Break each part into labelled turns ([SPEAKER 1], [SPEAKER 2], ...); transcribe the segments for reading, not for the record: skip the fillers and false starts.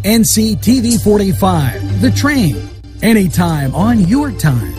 [SPEAKER 1] NCTV45, The Train, anytime on your time.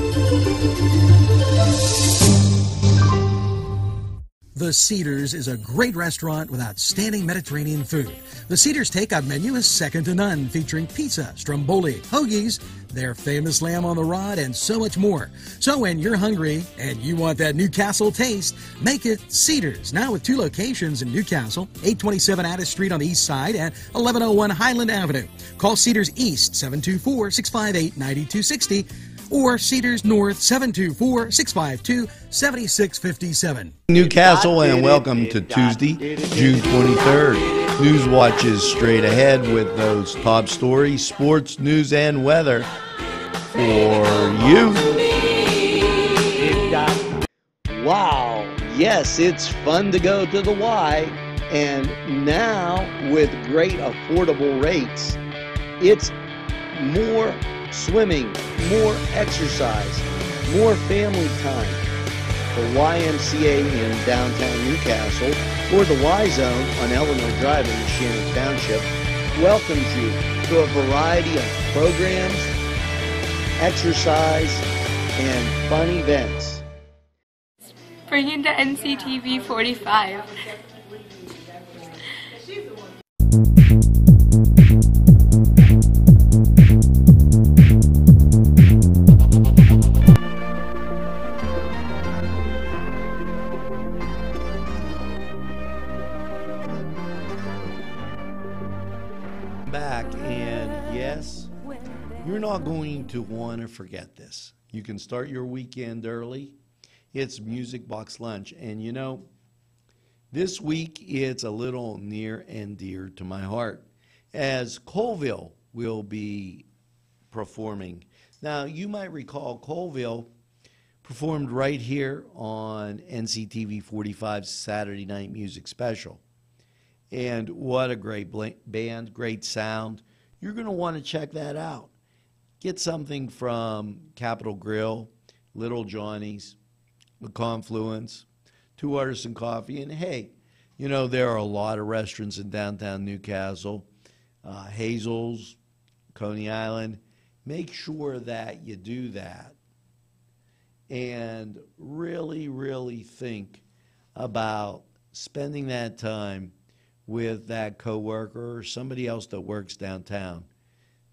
[SPEAKER 1] The Cedars is a great restaurant with outstanding Mediterranean food. The Cedars takeout menu is second to none, featuring pizza, stromboli, hoagies, their famous lamb on the rod, and so much more. So when you're hungry and you want that Newcastle taste, make it Cedars. Now with 2 locations in Newcastle, 827 Addis Street on the east side and 1101 Highland Avenue. Call Cedars East 724-658-9260 or Cedars North 724-652-7657.
[SPEAKER 2] Newcastle, and welcome to Tuesday, June 23rd. NewsWatch is straight ahead with those top stories, sports, news, and weather for you.
[SPEAKER 3] Wow, yes, it's fun to go to the Y, and now with great affordable rates, it's more swimming, more exercise, more family time. The YMCA in downtown Newcastle or the Y Zone on Eleanor Drive in Shannon Township welcomes you to a variety of programs, exercise, and fun events.
[SPEAKER 4] Bringing to NCTV45.
[SPEAKER 2] Back, and yes, you're not going to want to forget this. You can start your weekend early. It's Music Box Lunch, and you know, this week it's a little near and dear to my heart as Colville will be performing. Now, you might recall Colville performed right here on NCTV45's Saturday Night Music Special. And what a great band, great sound. You're going to want to check that out. Get something from Capitol Grill, Little Johnny's, The Confluence, Two Artisan Coffee. And hey, you know, there are a lot of restaurants in downtown Newcastle, Hazel's, Coney Island. Make sure that you do that and really, really think about spending that time with that coworker or somebody else that works downtown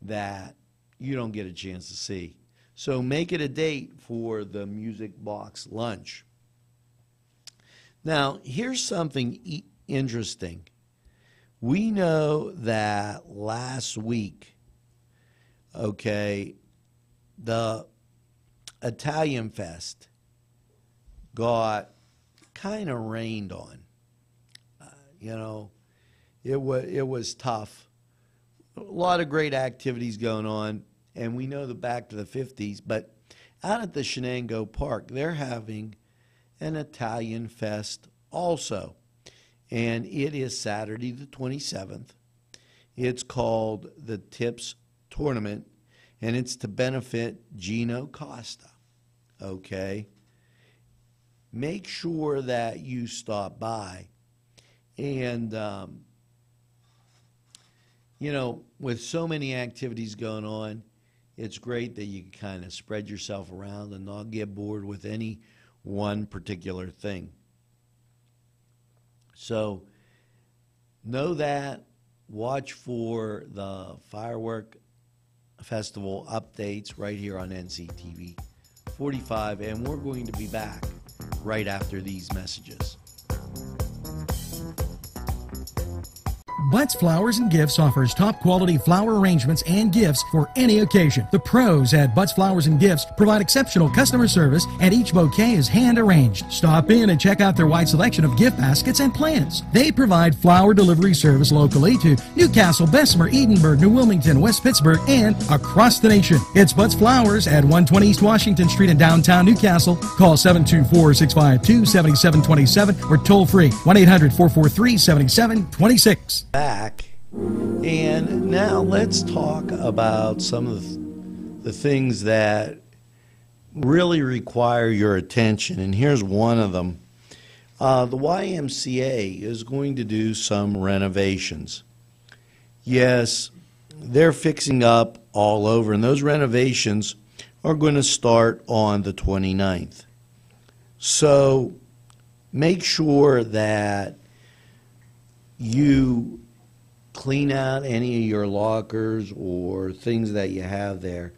[SPEAKER 2] that you don't get a chance to see. So make it a date for the Music Box Lunch. Now, here's something interesting. We know that last week, okay, the Italian Fest got kind of rained on. You know, it was tough. A lot of great activities going on, and we know the Back to the 50s, but out at the Shenango Park, they're having an Italian Fest also, and it is Saturday the 27th. It's called the Tips Tournament, and it's to benefit Gino Costa, okay? Make sure that you stop by. And, you know, with so many activities going on, it's great that you can kind of spread yourself around and not get bored with any one particular thing. So know that. Watch for the firework festival updates right here on NCTV 45, and we're going to be back right after these messages.
[SPEAKER 1] Butts Flowers and Gifts offers top quality flower arrangements and gifts for any occasion. The pros at Butts Flowers and Gifts provide exceptional customer service, and each bouquet is hand arranged. Stop in and check out their wide selection of gift baskets and plants. They provide flower delivery service locally to Newcastle, Bessemer, Edinburgh, New Wilmington, West Pittsburgh, and across the nation. It's Butts Flowers at 120 East Washington Street in downtown Newcastle. Call 724-652-7727 or toll free 1-800-443-7726.
[SPEAKER 2] Back, and now let's talk about some of the things that really require your attention, and here's one of them. The YMCA is going to do some renovations. Yes, they're fixing up all over, and those renovations are going to start on the 29th. So make sure that you clean out any of your lockers or things that you have there.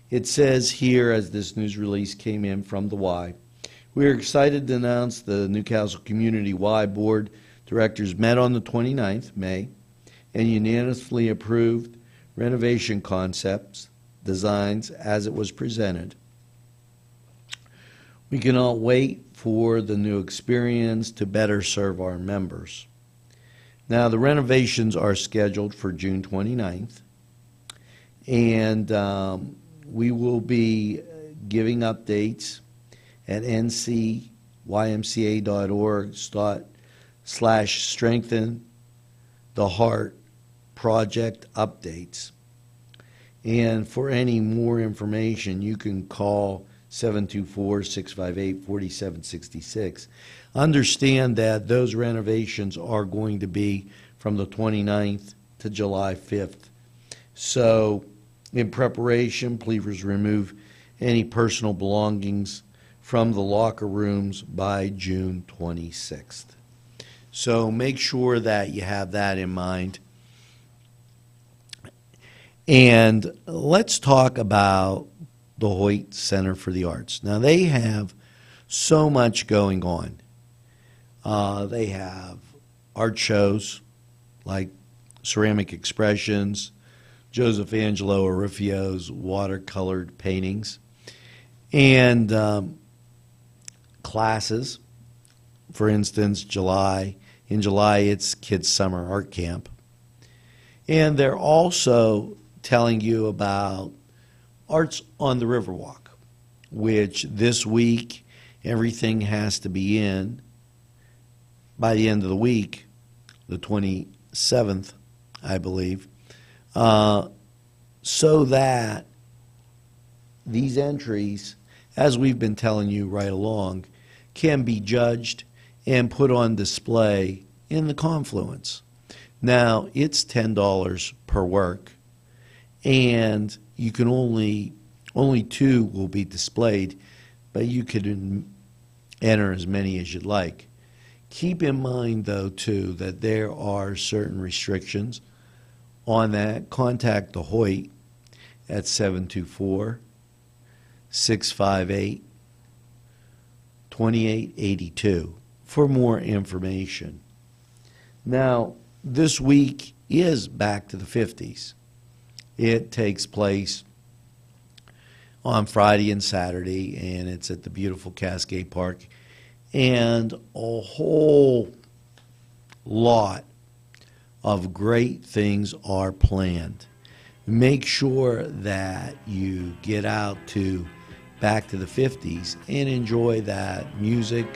[SPEAKER 2] It says here, as this news release came in from the Y, we are excited to announce the Newcastle Community Y Board directors met on the 29th, May, and unanimously approved renovation concepts, designs as it was presented. We cannot wait for the new experience to better serve our members. Now, the renovations are scheduled for June 29th, and we will be giving updates at ncymca.org/strengthen the heart project updates. And for any more information, you can call 724-658-4766. Understand that those renovations are going to be from the 29th to July 5th. So in preparation, please remove any personal belongings from the locker rooms by June 26th. So make sure that you have that in mind. And let's talk about the Hoyt Center for the Arts. Now, they have so much going on. They have art shows like Ceramic Expressions, Joseph Angelo Arifio's watercolored paintings, and classes. For instance, in July, it's Kids Summer Art Camp. And they're also telling you about Arts on the Riverwalk, which this week everything has to be in by the end of the week, the 27th, I believe, so that these entries, as we've been telling you right along, can be judged and put on display in the Confluence. Now, it's $10 per work, and you can only 2 will be displayed, but you could enter as many as you'd like. Keep in mind, though, too, that there are certain restrictions on that. Contact the Hoyt at 724-658-2882 for more information. Now, this week is Back to the 50s. It takes place on Friday and Saturday, and it's at the beautiful Cascade Park. And a whole lot of great things are planned. Make sure that you get out to Back to the 50s and enjoy that music,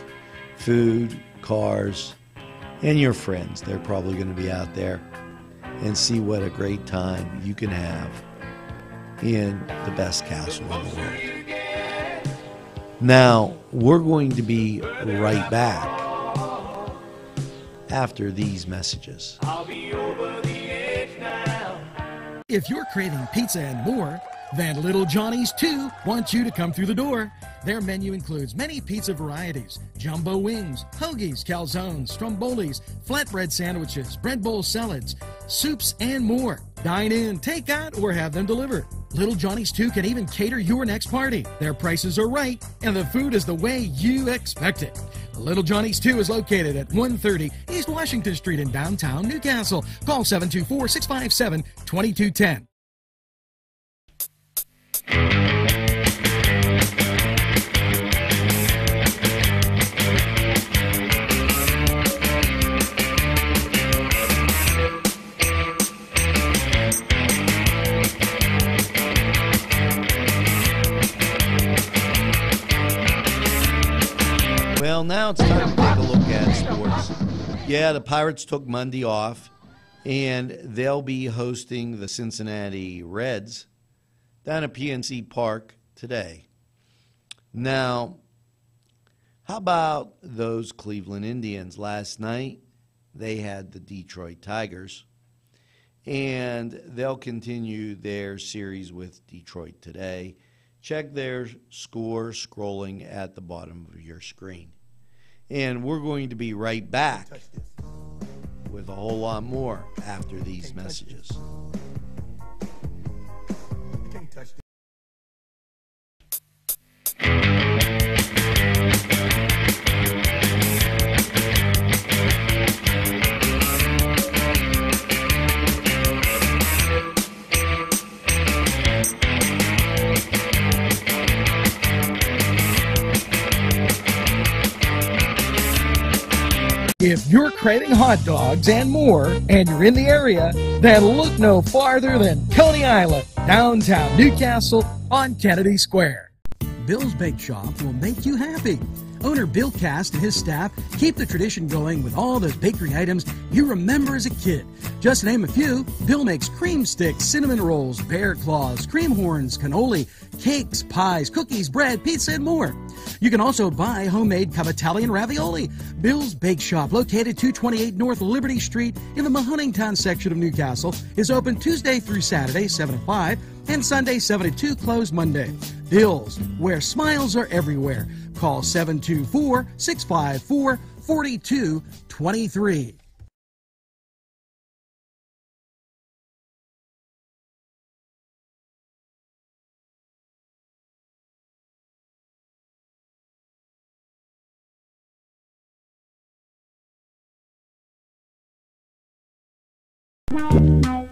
[SPEAKER 2] food, cars, and your friends. They're probably going to be out there, and see what a great time you can have in the best castle in the world. Now, we're going to be right back after these messages.
[SPEAKER 5] I'll be over the edge now.
[SPEAKER 1] If you're craving pizza and more, then Little Johnny's 2 wants you to come through the door. Their menu includes many pizza varieties, jumbo wings, hoagies, calzones, strombolis, flatbread sandwiches, bread bowl salads, soups, and more. Dine in, take out, or have them delivered. Little Johnny's 2 can even cater your next party. Their prices are right, and the food is the way you expect it. Little Johnny's 2 is located at 130 East Washington Street in downtown Newcastle. Call 724-657-2210.
[SPEAKER 2] Well, now it's time to take a look at sports. Yeah, the Pirates took Monday off, and they'll be hosting the Cincinnati Reds down at PNC Park today. Now, how about those Cleveland Indians? Last night, they had the Detroit Tigers, and they'll continue their series with Detroit today. Check their score scrolling at the bottom of your screen. And we're going to be right back with a whole lot more after these messages.
[SPEAKER 1] If you're craving hot dogs and more, and you're in the area, then look no farther than Coney Island, downtown Newcastle on Kennedy Square. Bill's Bake Shop will make you happy. Owner Bill Cast and his staff keep the tradition going with all those bakery items you remember as a kid. Just to name a few, Bill makes cream sticks, cinnamon rolls, bear claws, cream horns, cannoli, cakes, pies, cookies, bread, pizza, and more. You can also buy homemade Cavatelli ravioli. Bill's Bake Shop, located 228 North Liberty Street in the Mahoningtown section of Newcastle, is open Tuesday through Saturday, 7 to 5, and Sunday, 7 to 2, closed Monday. Bill's, where smiles are everywhere. Call 724-654-4223.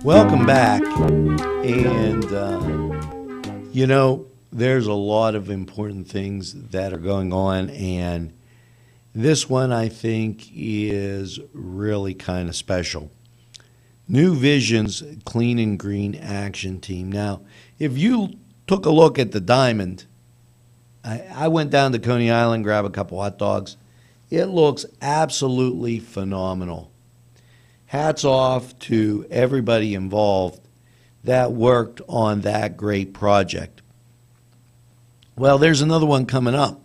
[SPEAKER 2] Welcome back. And, there's a lot of important things that are going on, and this one I think is really kind of special. New Vision's Clean and Green Action Team. Now, if you took a look at the diamond, I went down to Coney Island, grabbed a couple hot dogs. It looks absolutely phenomenal. Hats off to everybody involved that worked on that great project. Well, there's another one coming up.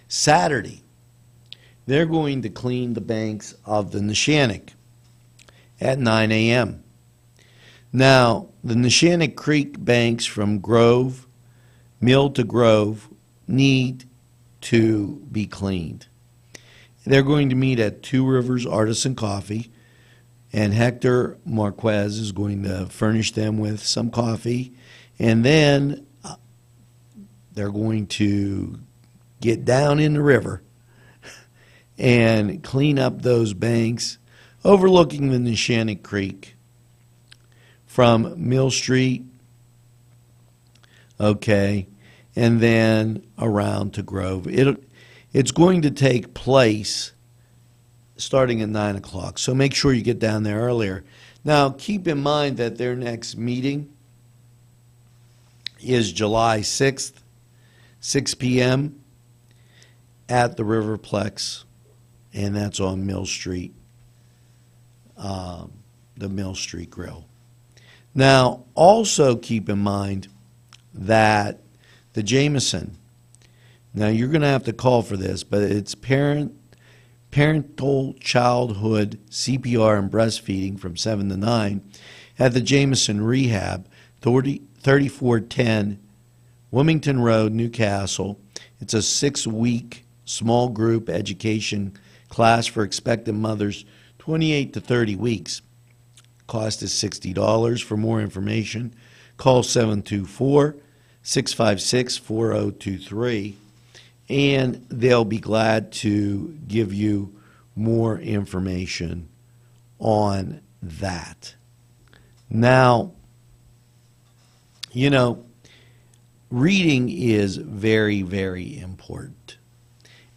[SPEAKER 2] Saturday, they're going to clean the banks of the Neshannock at 9 a.m. Now, the Neshannock Creek banks from Grove, Mill to Grove, need to be cleaned. They're going to meet at Two Rivers Artisan Coffee, and Hector Marquez is going to furnish them with some coffee, and then they're going to get down in the river and clean up those banks overlooking the Neshannock Creek from Mill Street, and then around to Grove. It's going to take place starting at 9 o'clock, so make sure you get down there earlier. Now, keep in mind that their next meeting is July 6th, 6 p.m. at the Riverplex, and that's on Mill Street, the Mill Street Grill. Now, also keep in mind that the Jameson, now you're going to have to call for this, but it's parental childhood CPR and breastfeeding from 7 to 9 at the Jameson Rehab, 3410 Wilmington Road, Newcastle. It's a 6-week small group education class for expectant mothers, 28 to 30 weeks. Cost is $60. For more information, call 724-656-4023, and they'll be glad to give you more information on that. Now, reading is very, very important.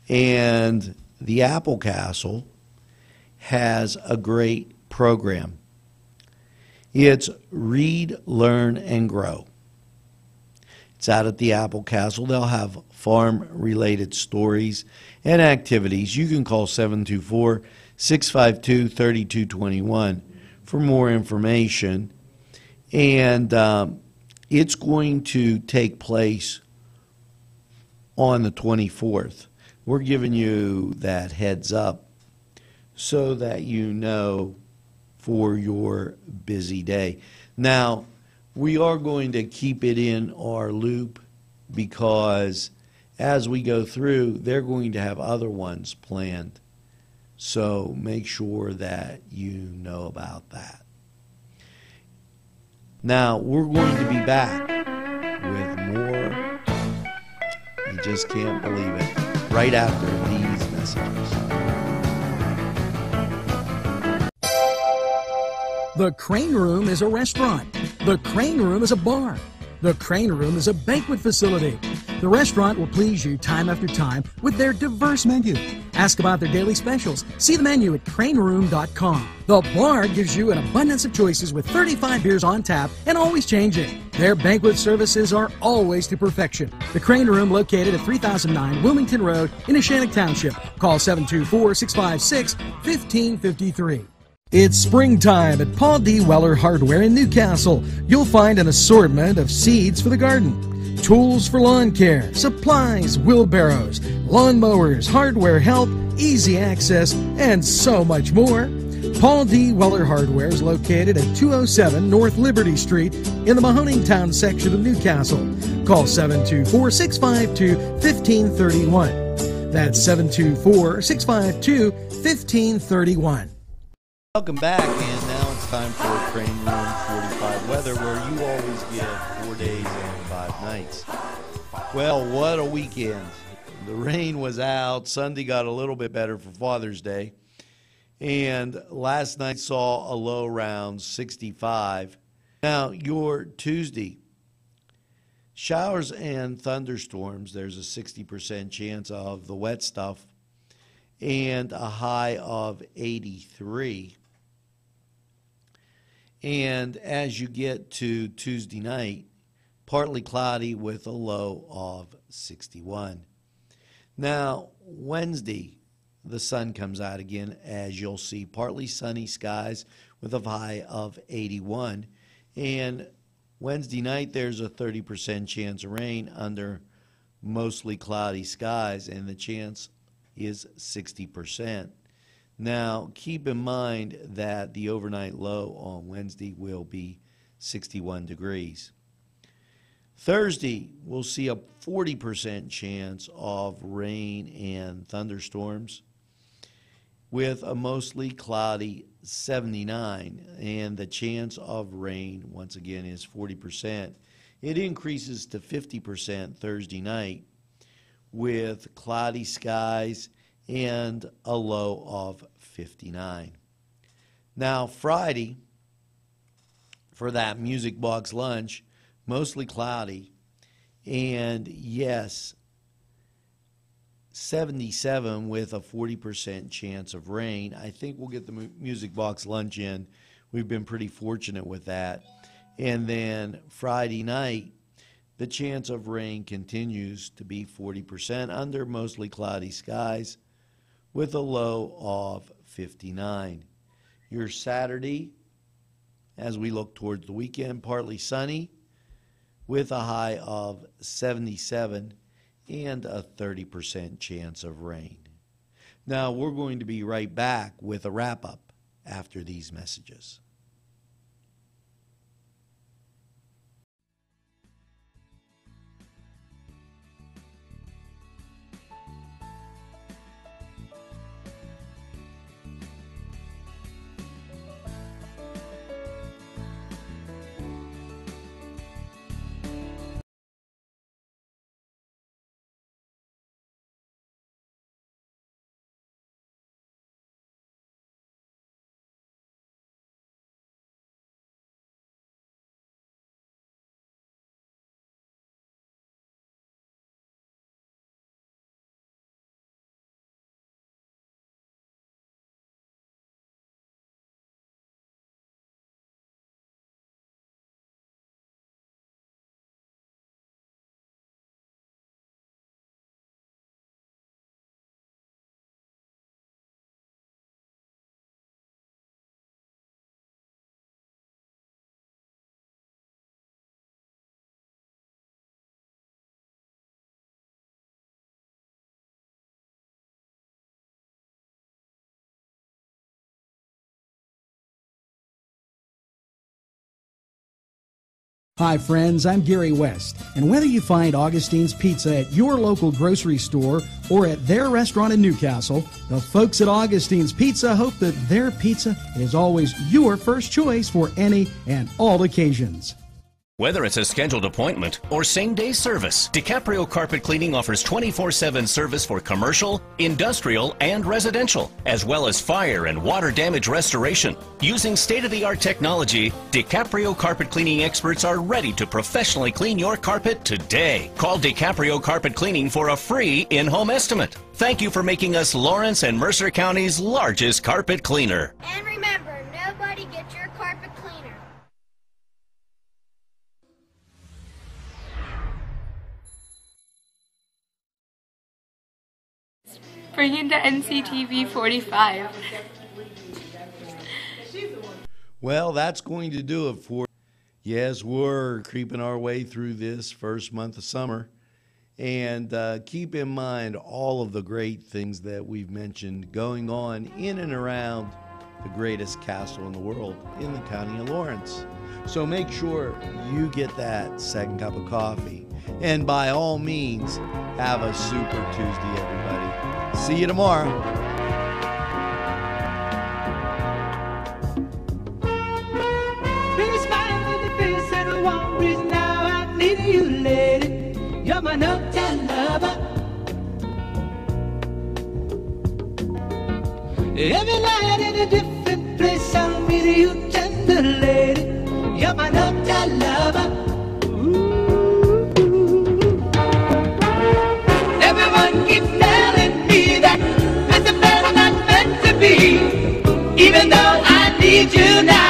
[SPEAKER 2] And the Apple Castle has a great program. It's Read, Learn, and Grow. It's out at the Apple Castle. They'll have farm-related stories and activities. You can call 724-652-3221 for more information. And it's going to take place on the 24th. We're giving you that heads up so that you know for your busy day. Now, we are going to keep it in our loop because as we go through, they're going to have other ones planned. So make sure that you know about that. Now, we're going to be back with more. You just can't believe it. Right after these messages.
[SPEAKER 1] The Crane Room is a restaurant. The Crane Room is a bar. The Crane Room is a banquet facility. The restaurant will please you time after time with their diverse menu. Ask about their daily specials. See the menu at craneroom.com. The bar gives you an abundance of choices with 35 beers on tap and always changing. Their banquet services are always to perfection. The Crane Room, located at 3009 Wilmington Road in Neshannock Township. Call 724-656-1553. It's springtime at Paul D. Weller Hardware in Newcastle. You'll find an assortment of seeds for the garden, tools for lawn care, supplies, wheelbarrows, lawn mowers, hardware help, easy access, and so much more. Paul D. Weller Hardware is located at 207 North Liberty Street in the Mahoning Town section of Newcastle. Call 724-652-1531. That's 724-652-1531.
[SPEAKER 2] Welcome back, and now it's time for Crane Room 45 weather, where you always get 4 days and 5 nights. Well, what a weekend. The rain was out. Sunday got a little bit better for Father's Day. And last night saw a low around 65. Now, your Tuesday, showers and thunderstorms, there's a 60% chance of the wet stuff, and a high of 83. And as you get to Tuesday night, partly cloudy with a low of 61. Now, Wednesday, the sun comes out again, as you'll see, partly sunny skies with a high of 81. And Wednesday night, there's a 30% chance of rain under mostly cloudy skies, and the chance is 60%. Now, keep in mind that the overnight low on Wednesday will be 61 degrees. Thursday, we'll see a 40% chance of rain and thunderstorms with a mostly cloudy 79, and the chance of rain, once again, is 40%. It increases to 50% Thursday night with cloudy skies and a low of 59. Now, Friday, for that music box lunch, mostly cloudy, and yes, 77 with a 40% chance of rain. I think we'll get the music box lunch in. We've been pretty fortunate with that. And then Friday night, the chance of rain continues to be 40% under mostly cloudy skies with a low of 59. Your Saturday, as we look towards the weekend, partly sunny with a high of 77 and a 30% chance of rain. Now, we're going to be right back with a wrap-up after these messages.
[SPEAKER 1] Hi friends, I'm Gary West, and whether you find Augustine's Pizza at your local grocery store or at their restaurant in Newcastle, the folks at Augustine's Pizza hope that their pizza is always your first choice for any and all occasions.
[SPEAKER 6] Whether it's a scheduled appointment or same-day service, DiCaprio Carpet Cleaning offers 24/7 service for commercial, industrial, and residential, as well as fire and water damage restoration. Using state-of-the-art technology, DiCaprio Carpet Cleaning experts are ready to professionally clean your carpet today. Call DiCaprio Carpet Cleaning for a free in-home estimate. Thank you for making us Lawrence and Mercer County's largest carpet cleaner.
[SPEAKER 7] And remember, nobody gets your carpet cleaner.
[SPEAKER 4] Bring the NCTV45.
[SPEAKER 2] Well, that's going to do it for. Yes, we're creeping our way through this first month of summer. And keep in mind all of the great things that we've mentioned going on in and around the greatest castle in the world in the county of Lawrence. So make sure you get that second cup of coffee. And by all means, have a super Tuesday, everybody. See you tomorrow.
[SPEAKER 8] Pretty smile in the face and one reason now I need you, lady. You're my no-time lover. Every night in a different place I'll meet you, tender lady. You're my no-time lover. Everyone keeps telling me that this affair's not meant to be, even though I need you now.